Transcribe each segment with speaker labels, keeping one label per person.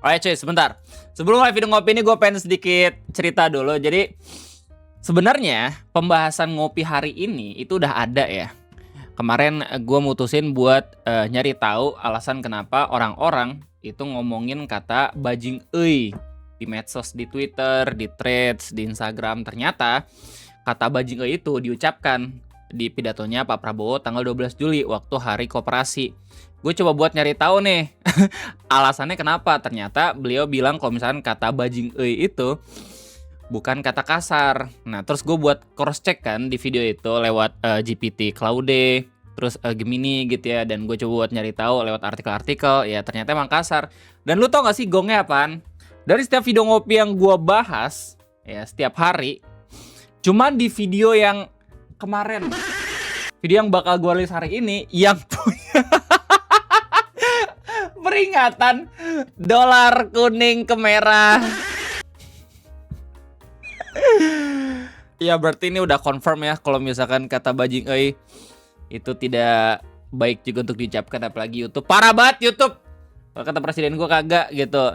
Speaker 1: Oke cuy, sebentar. Sebelum mulai video ngopi ini gue pengen sedikit cerita dulu. Jadi sebenarnya pembahasan ngopi hari ini itu udah ada ya. Kemarin gue mutusin buat nyari tahu alasan kenapa orang-orang itu ngomongin kata bajing euy di medsos, di Twitter, di Threads, di Instagram. Ternyata kata bajing euy itu diucapkan di pidatonya Pak Prabowo tanggal 12 Juli waktu Hari Koperasi. Gue coba buat nyari tahu nih alasannya kenapa. Ternyata beliau bilang kalau misalkan kata bajing euy itu bukan kata kasar. Nah terus gue buat cross check kan di video itu lewat GPT Claude, terus Gemini gitu ya. Dan gue coba buat nyari tahu lewat artikel-artikel, ya ternyata emang kasar. Dan lu tau gak sih gongnya apaan? Dari setiap video ngopi yang gue bahas ya setiap hari, cuman di video yang kemarin, video yang bakal gue rilis hari ini, yang punya peringatan dolar kuning ke merah. Ya berarti ini udah confirm ya kalau misalkan kata bajing euy itu tidak baik juga untuk diucapkan, apalagi YouTube. Parah banget YouTube. Kalau kata presiden gue kagak gitu.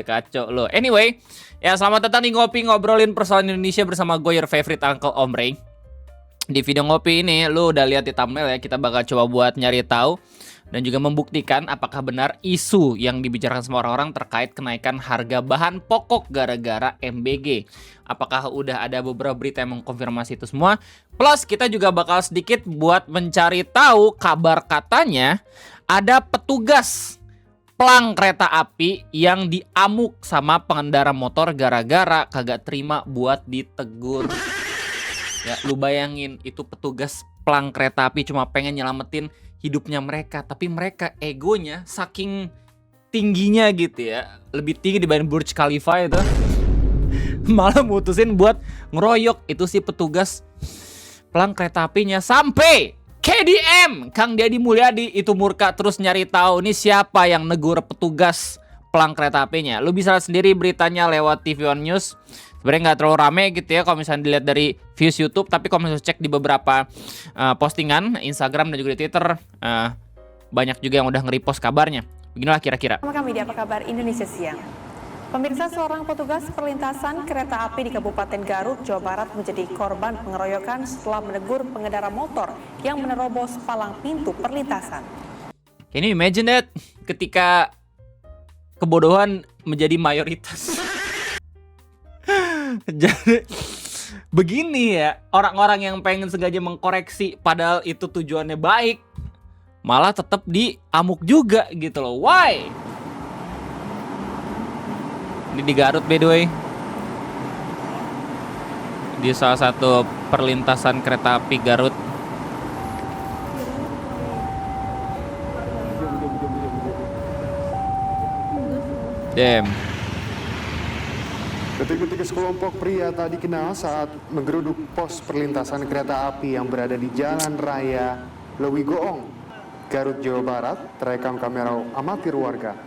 Speaker 1: Kacau lo. Anyway, ya selamat datang di Ngopi, ngobrolin persoalan Indonesia bersama gue, your favorite Uncle Om Ray. Di video ngopi ini lu udah lihat di thumbnail ya, kita bakal coba buat nyari tahu dan juga membuktikan apakah benar isu yang dibicarakan sama orang-orang terkait kenaikan harga bahan pokok gara-gara MBG. Apakah udah ada beberapa berita yang mengkonfirmasi itu semua. Plus kita juga bakal sedikit buat mencari tahu kabar katanya ada petugas plang kereta api yang diamuk sama pengendara motor gara-gara kagak terima buat ditegur. Ya, lu bayangin itu petugas plang kereta api cuma pengen nyelamatin hidupnya mereka, tapi mereka egonya saking tingginya gitu ya, lebih tinggi dibanding Burj Khalifa itu. Malah mutusin buat ngeroyok itu si petugas plang kereta apinya, sampai KDM Kang Deddy Mulyadi itu murka terus nyari tahu nih siapa yang negur petugas plang kereta apinya. Lu bisa lihat sendiri beritanya lewat TV One News. Sebenarnya nggak terlalu rame gitu ya kalau misalnya dilihat dari views YouTube, tapi kalau misalnya cek di beberapa postingan Instagram dan juga di Twitter, banyak juga yang udah nge-repost kabarnya. Beginilah kira-kira.
Speaker 2: Sama kami di Apa Kabar Indonesia Siang. Pemirsa, seorang petugas perlintasan kereta api di Kabupaten Garut, Jawa Barat menjadi korban pengeroyokan setelah menegur pengendara motor yang menerobos palang pintu perlintasan.
Speaker 1: Can you imagine that? Ketika kebodohan menjadi mayoritas. Jadi begini ya, orang-orang yang pengen sengaja mengkoreksi padahal itu tujuannya baik, malah tetap diamuk juga gitu loh. Why? Ini di Garut by the way, di salah satu perlintasan kereta api Garut. Damn.
Speaker 3: Detik-detik sekelompok pria tak dikenal saat menggeruduk pos perlintasan kereta api yang berada di Jalan Raya Lewigoong, Garut, Jawa Barat, terekam kamera amatir warga.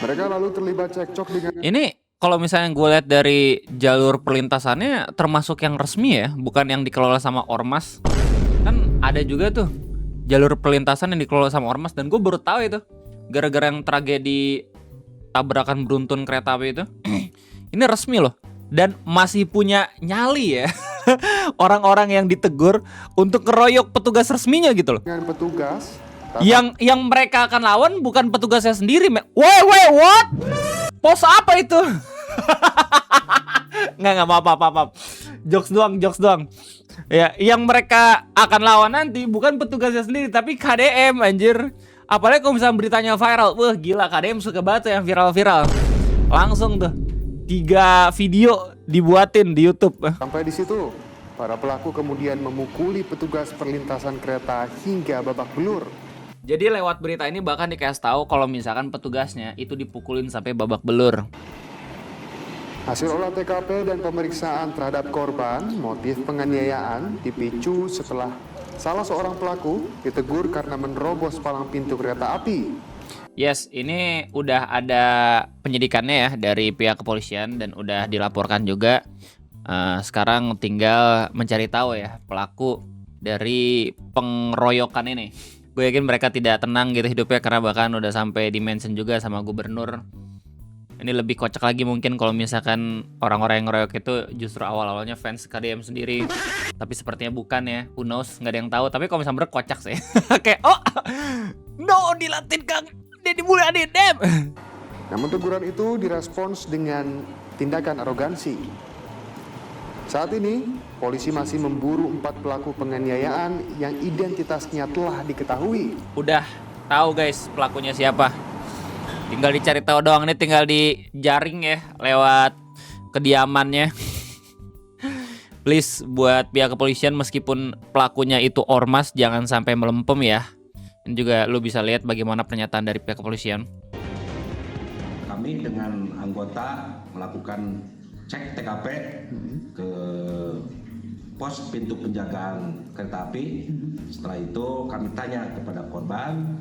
Speaker 3: Mereka lalu terlibat cekcok dengan...
Speaker 1: Ini kalau misalnya gue lihat dari jalur perlintasannya termasuk yang resmi ya, bukan yang dikelola sama ormas. Kan ada juga tuh jalur perlintasan yang dikelola sama ormas, dan gue baru tahu itu gara-gara yang tragedi tabrakan beruntun kereta api itu. Ini resmi loh, dan masih punya nyali ya orang-orang yang ditegur untuk keroyok petugas resminya gitu loh.
Speaker 3: Dengan petugas
Speaker 1: Yang mereka akan lawan bukan petugasnya sendiri. Wait, what? Pos apa itu? Nggak maaf. Jokes doang. Ya, yang mereka akan lawan nanti bukan petugasnya sendiri, tapi KDM anjir. Apalagi kalau misalnya beritanya viral. Wah gila, KDM suka banget yang viral-viral. Langsung tuh 3 video dibuatin di YouTube.
Speaker 3: sampai di situ, para pelaku kemudian memukuli petugas perlintasan kereta hingga babak belur.
Speaker 1: Jadi lewat berita ini bahkan dikasih tahu kalau misalkan petugasnya itu dipukulin sampai babak belur.
Speaker 3: Hasil olah TKP dan pemeriksaan terhadap korban, motif penganiayaan dipicu setelah salah seorang pelaku ditegur karena menerobos palang pintu kereta api.
Speaker 1: Yes, ini udah ada penyidikannya ya dari pihak kepolisian dan udah dilaporkan juga. Sekarang tinggal mencari tahu ya pelaku dari pengeroyokan ini. Gue yakin mereka tidak tenang gitu hidupnya karena bahkan udah sampai di-mention juga sama gubernur. Ini lebih kocak lagi mungkin kalau misalkan orang-orang yang ngeroyok itu justru awal-awalnya fans KDM sendiri. Tapi sepertinya bukan ya, who knows, nggak ada yang tahu. Tapi kalau misalnya kocak sih. Kayak, oh, no, dilatin Kang Deddy Mulyadi, dem.
Speaker 3: Namun teguran itu direspons dengan tindakan arogansi. Saat ini, polisi masih memburu 4 pelaku penganiayaan yang identitasnya telah diketahui.
Speaker 1: Udah tahu guys pelakunya siapa. Tinggal dicari tahu doang, nih tinggal dijaring ya lewat kediamannya. Please buat pihak kepolisian meskipun pelakunya itu ormas jangan sampai melempem ya. Dan juga lu bisa lihat bagaimana pernyataan dari pihak kepolisian.
Speaker 4: Kami dengan anggota melakukan cek TKP ke pos pintu penjagaan kereta api. Setelah itu kami tanya kepada korban,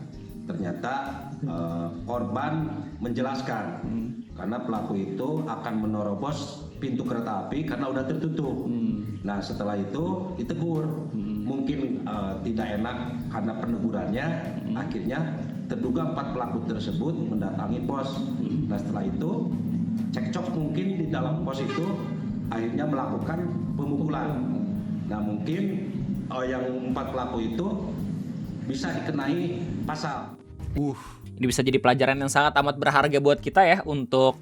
Speaker 4: ternyata korban menjelaskan karena pelaku itu akan menerobos pintu kereta api karena udah tertutup. Nah setelah itu ditegur, mungkin tidak enak karena penegurannya, akhirnya terduga 4 pelaku tersebut mendatangi pos. Nah setelah itu cekcok mungkin di dalam pos itu akhirnya melakukan pemukulan. Nah mungkin yang 4 pelaku itu bisa dikenai pasal.
Speaker 1: Ini bisa jadi pelajaran yang sangat amat berharga buat kita ya untuk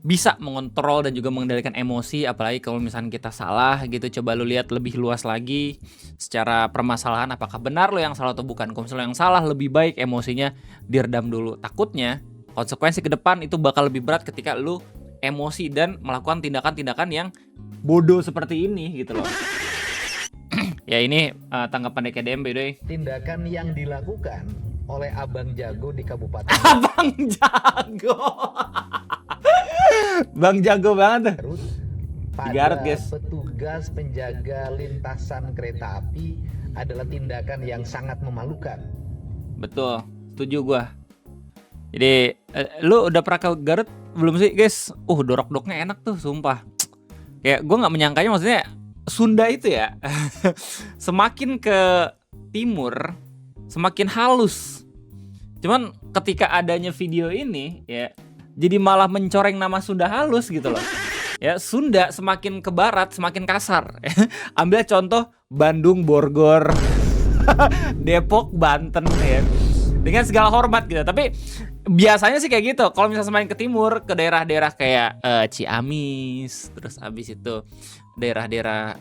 Speaker 1: bisa mengontrol dan juga mengendalikan emosi, apalagi kalau misalnya kita salah gitu. Coba lu lihat lebih luas lagi secara permasalahan apakah benar lo yang salah atau bukan. Kalau misalnya yang salah lebih baik emosinya diredam dulu. Takutnya konsekuensi ke depan itu bakal lebih berat ketika lu emosi dan melakukan tindakan-tindakan yang bodoh seperti ini gitu loh. Ya ini tanggapan DKDM by the way.
Speaker 5: Tindakan yang dilakukan oleh Abang Jago di Kabupaten
Speaker 1: Abang Jago. Bang Jago banget tuh.
Speaker 5: Garut
Speaker 1: Di
Speaker 5: pada
Speaker 1: Garut, guys.
Speaker 5: petugas penjaga lintasan kereta api adalah tindakan yang sangat memalukan.
Speaker 1: Betul, setuju gua. Jadi lu udah pernah ke Garut belum sih guys? Dorok-doroknya enak tuh sumpah. Kayak gua nggak menyangkanya, maksudnya Sunda itu ya semakin ke timur semakin halus. Cuman ketika adanya video ini ya jadi malah mencoreng nama Sunda halus gitu loh. Ya Sunda semakin ke barat semakin kasar. Ambil contoh Bandung, Bogor, Depok, Banten ya. Dengan segala hormat gitu. Tapi biasanya sih kayak gitu. Kalau misalnya semakin ke timur, ke daerah-daerah kayak Ciamis, terus habis itu daerah-daerah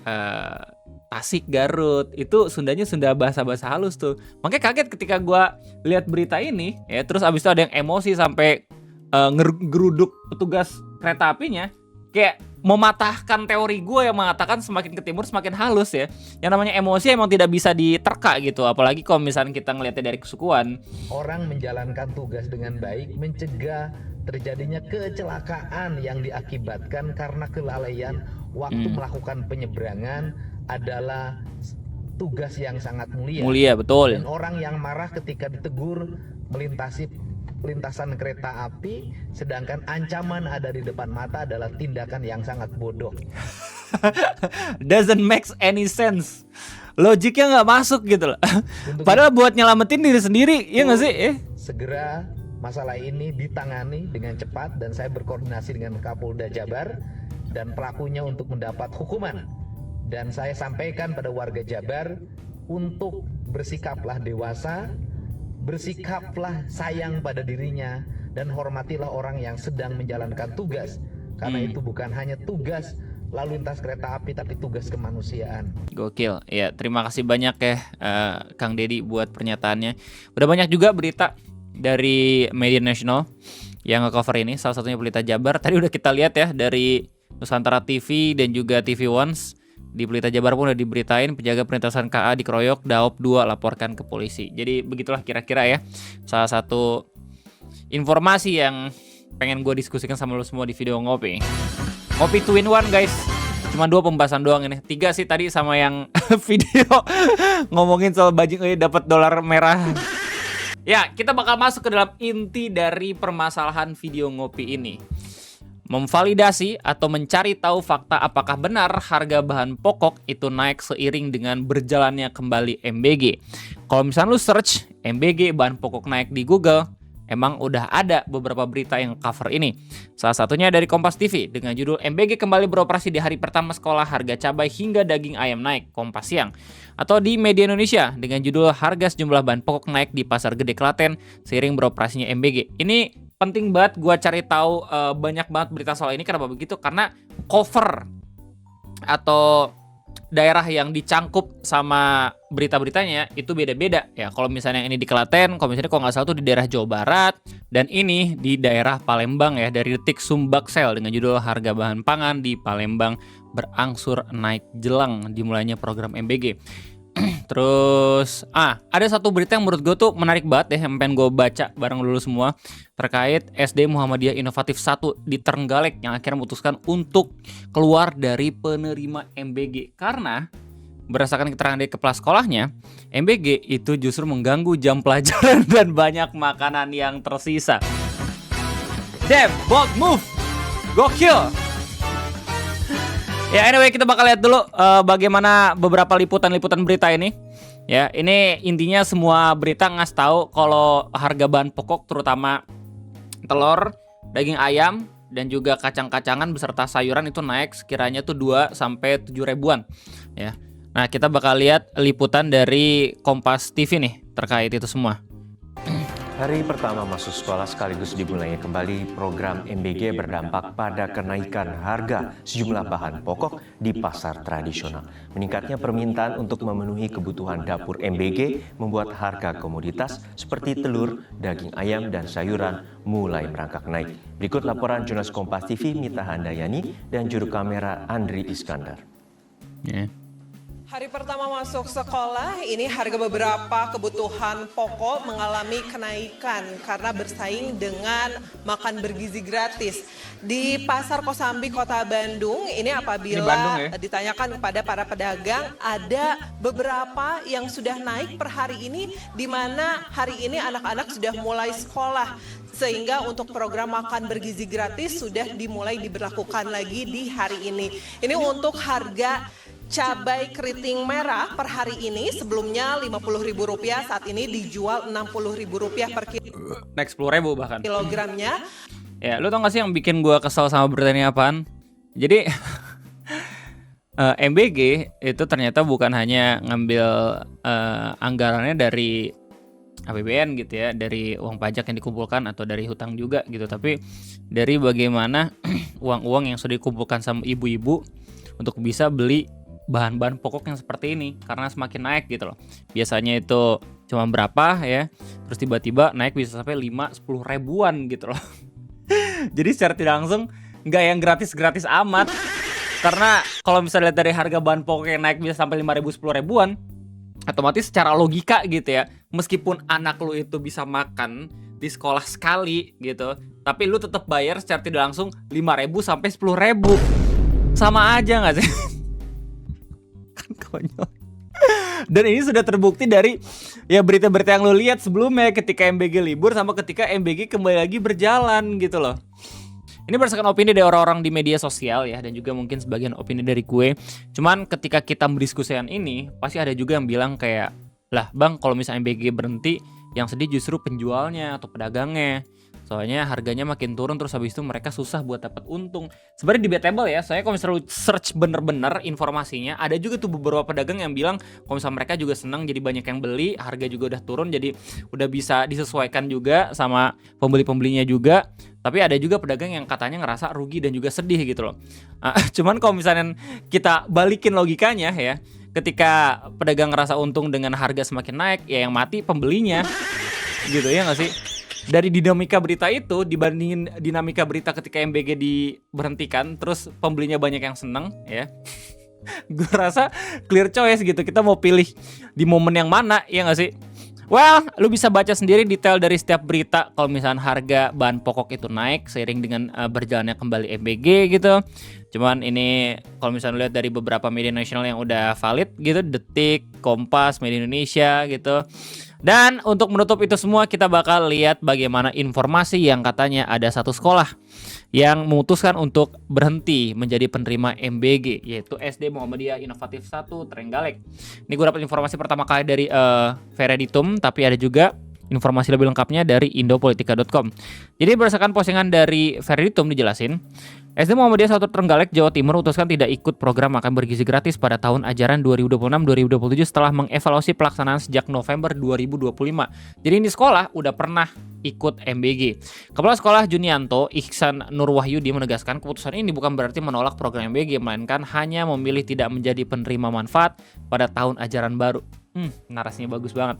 Speaker 1: Tasik, Garut, itu Sundanya Sunda bahasa-bahasa halus tuh. Makanya kaget ketika gua lihat berita ini ya, terus abis itu ada yang emosi sampai ngeruduk petugas kereta apinya, kayak mematahkan teori gue yang mengatakan semakin ke timur semakin halus ya. Yang namanya emosi emang tidak bisa diterka gitu, apalagi kalau misalnya kita ngelihatnya dari kesukuan.
Speaker 5: Orang menjalankan tugas dengan baik mencegah terjadinya kecelakaan yang diakibatkan karena kelalaian waktu melakukan penyeberangan adalah tugas yang sangat mulia.
Speaker 1: Mulia, betul.
Speaker 5: Dan orang yang marah ketika ditegur melintasi lintasan kereta api sedangkan ancaman ada di depan mata adalah tindakan yang sangat bodoh.
Speaker 1: Doesn't make any sense. Logiknya nggak masuk gitu loh. Padahal buat nyelamatin diri sendiri, ya nggak sih?
Speaker 5: Segera masalah ini ditangani dengan cepat dan saya berkoordinasi dengan Kapolda Jabar dan pelakunya untuk mendapat hukuman. Dan saya sampaikan pada warga Jabar untuk bersikaplah dewasa, bersikaplah sayang pada dirinya, dan hormatilah orang yang sedang menjalankan tugas. Karena itu bukan hanya tugas lalu lintas kereta api, tapi tugas kemanusiaan.
Speaker 1: Gokil. Ya, terima kasih banyak ya Kang Deddy buat pernyataannya. Udah banyak juga berita dari media nasional yang nge-cover ini. Salah satunya Pelita Jabar. Tadi udah kita lihat ya dari Nusantara TV dan juga TV Ones. Di Pelita Jabar pun udah diberitain penjaga perlintasan KA dikeroyok, Daop 2 laporkan ke polisi. Jadi begitulah kira-kira ya salah satu informasi yang pengen gue diskusikan sama lo semua di video ngopi. Ngopi 2 in 1 guys. Cuma 2 pembahasan doang ini. 3 sih tadi sama yang video ngomongin soal bajing dapat dolar merah. Ya, kita bakal masuk ke dalam inti dari permasalahan video ngopi ini. memvalidasi atau mencari tahu fakta apakah benar harga bahan pokok itu naik seiring dengan berjalannya kembali MBG. Kalau misalnya lu search MBG bahan pokok naik di Google, emang udah ada beberapa berita yang cover ini. Salah satunya dari Kompas TV dengan judul MBG kembali beroperasi di hari pertama sekolah, harga cabai hingga daging ayam naik, Kompas Siang. Atau di Media Indonesia dengan judul harga sejumlah bahan pokok naik di Pasar Gede Klaten seiring beroperasinya MBG. Ini penting banget gue cari tahu banyak banget berita soal ini. Kenapa begitu? Karena cover atau daerah yang dicangkup sama berita-beritanya itu beda-beda ya. Kalau misalnya ini di Klaten, kalau misalnya kalau nggak salah tuh di daerah Jawa Barat, dan ini di daerah Palembang ya, dari Detik Sumbaksel dengan judul harga bahan pangan di Palembang berangsur naik jelang dimulainya program MBG. Terus ada satu berita yang menurut gue tuh menarik banget ya, yang pengen gue baca bareng dulu semua, terkait SD Muhammadiyah Inovatif 1 di Trenggalek yang akhirnya memutuskan untuk keluar dari penerima MBG karena berdasarkan keterangan dari kepala sekolahnya, MBG itu justru mengganggu jam pelajaran dan banyak makanan yang tersisa. Damn, bold move, gokil. Ya anyway, kita bakal lihat dulu bagaimana beberapa liputan-liputan berita ini. Ya, ini intinya semua berita ngasih tahu kalau harga bahan pokok terutama telur, daging ayam, dan juga kacang-kacangan beserta sayuran itu naik sekiranya tuh 2 sampai 7 ribuan. Ya. Nah, kita bakal lihat liputan dari Kompas TV nih terkait itu semua.
Speaker 6: Hari pertama masuk sekolah sekaligus dimulainya kembali program MBG berdampak pada kenaikan harga sejumlah bahan pokok di pasar tradisional. Meningkatnya permintaan untuk memenuhi kebutuhan dapur MBG membuat harga komoditas seperti telur, daging ayam, dan sayuran mulai merangkak naik. Berikut laporan jurnalis Kompas TV Mita Handayani dan juru kamera Andri Iskandar.
Speaker 7: Hari pertama masuk sekolah, ini harga beberapa kebutuhan pokok mengalami kenaikan karena bersaing dengan makan bergizi gratis. Di Pasar Kosambi, Kota Bandung, ini apabila ditanyakan kepada para pedagang, ada beberapa yang sudah naik per hari ini, di mana hari ini anak-anak sudah mulai sekolah. Sehingga untuk program makan bergizi gratis sudah dimulai diberlakukan lagi di hari ini. Ini untuk harga cabai keriting merah per hari ini sebelumnya Rp50.000, saat ini dijual Rp60.000 per kilo.
Speaker 1: Naik 10.000 bahkan.
Speaker 7: Kilogramnya.
Speaker 1: Ya, lu tau gak sih yang bikin gua kesel sama berita ini apaan? Jadi MBG itu ternyata bukan hanya ngambil anggarannya dari APBN gitu ya, dari uang pajak yang dikumpulkan atau dari hutang juga gitu, tapi dari bagaimana uang-uang yang sudah dikumpulkan sama ibu-ibu untuk bisa beli bahan-bahan pokok yang seperti ini karena semakin naik gitu loh. Biasanya itu cuma berapa ya, terus tiba-tiba naik bisa sampai 5-10 ribuan gitu loh. Jadi secara tidak langsung nggak yang gratis-gratis amat. Karena kalau misalnya lihat dari harga bahan pokok yang naik bisa sampai 5.000, 10 ribuan, otomatis secara logika gitu ya, meskipun anak lu itu bisa makan di sekolah sekali gitu, tapi lu tetap bayar secara tidak langsung 5.000 sampai 10.000. Sama aja nggak sih? Konyol. Dan ini sudah terbukti dari ya berita-berita yang lo lihat sebelumnya ketika MBG libur sama ketika MBG kembali lagi berjalan gitu loh. Ini berdasarkan opini dari orang-orang di media sosial ya, dan juga mungkin sebagian opini dari gue. Cuman ketika kita mendiskusikan ini, pasti ada juga yang bilang kayak, lah bang, kalau misalnya MBG berhenti, yang sedih justru penjualnya atau pedagangnya. Soalnya harganya makin turun, terus habis itu mereka susah buat dapat untung. Sebenarnya debatable ya, soalnya kalau misalnya lu search bener-bener informasinya, ada juga tuh beberapa pedagang yang bilang kalau misalnya mereka juga senang jadi banyak yang beli, harga juga udah turun, jadi udah bisa disesuaikan juga sama pembeli-pembelinya juga. Tapi ada juga pedagang yang katanya ngerasa rugi dan juga sedih gitu loh. Cuman kalau misalnya kita balikin logikanya ya, ketika pedagang ngerasa untung dengan harga semakin naik, ya yang mati pembelinya gitu ya nggak sih? Dari dinamika berita itu dibandingin dinamika berita ketika MBG diberhentikan terus pembelinya banyak yang seneng ya, gue rasa clear choice gitu, kita mau pilih di momen yang mana ya nggak sih? Well, lu bisa baca sendiri detail dari setiap berita kalau misalnya harga bahan pokok itu naik seiring dengan berjalannya kembali MBG gitu. Cuman ini kalau misalnya lihat dari beberapa media nasional yang udah valid gitu, Detik, Kompas, Media Indonesia gitu, Dan untuk menutup itu semua kita bakal lihat bagaimana informasi yang katanya ada satu sekolah yang memutuskan untuk berhenti menjadi penerima MBG, yaitu SD Muhammadiyah Inovatif 1 Trenggalek. Ini gue dapat informasi pertama kali dari Vereditum, tapi ada juga informasi lebih lengkapnya dari indopolitika.com. Jadi berdasarkan postingan dari Vereditum dijelasin, SD Muhammadiyah 1 Trenggalek, Jawa Timur memutuskan tidak ikut program makan bergizi gratis pada tahun ajaran 2026-2027 setelah mengevaluasi pelaksanaan sejak November 2025. Jadi ini sekolah udah pernah ikut MBG. Kepala Sekolah Junianto Ihsan Nurwahyudi menegaskan keputusan ini bukan berarti menolak program MBG, melainkan hanya memilih tidak menjadi penerima manfaat pada tahun ajaran baru. Narasinya bagus banget.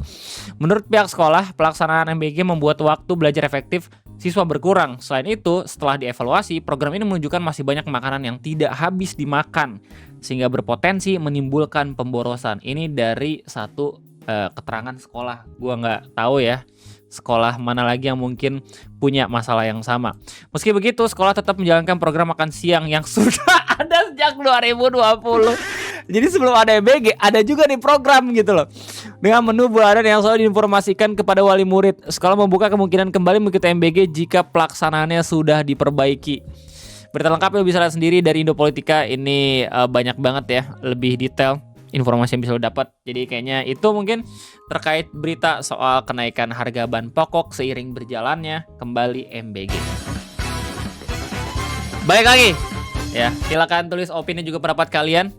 Speaker 1: Menurut pihak sekolah, pelaksanaan MBG membuat waktu belajar efektif siswa berkurang. Selain itu, setelah dievaluasi, program ini menunjukkan masih banyak makanan yang tidak habis dimakan, sehingga berpotensi menimbulkan pemborosan. Ini dari satu keterangan sekolah. Gua nggak tahu ya sekolah mana lagi yang mungkin punya masalah yang sama. Meski begitu, sekolah tetap menjalankan program makan siang yang sudah ada sejak 2020. Jadi sebelum ada MBG, ada juga nih program gitu loh. Dengan menu bulanan yang selalu diinformasikan kepada wali murid. Sekolah membuka kemungkinan kembali mengikuti MBG jika pelaksanaannya sudah diperbaiki. Berita lengkapnya bisa lihat sendiri dari Indopolitika. Ini banyak banget ya, lebih detail informasi yang bisa lo dapat. Jadi kayaknya itu mungkin terkait berita soal kenaikan harga bahan pokok seiring berjalannya kembali MBG. Baik lagi ya, silakan tulis opini juga pendapat kalian.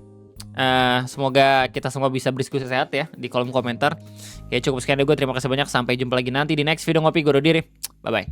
Speaker 1: Semoga kita semua bisa berdiskusi sehat ya di kolom komentar. Ya cukup sekian dari gue, terima kasih banyak. Sampai jumpa lagi nanti di next video ngopi. Gue udah diri. Bye bye.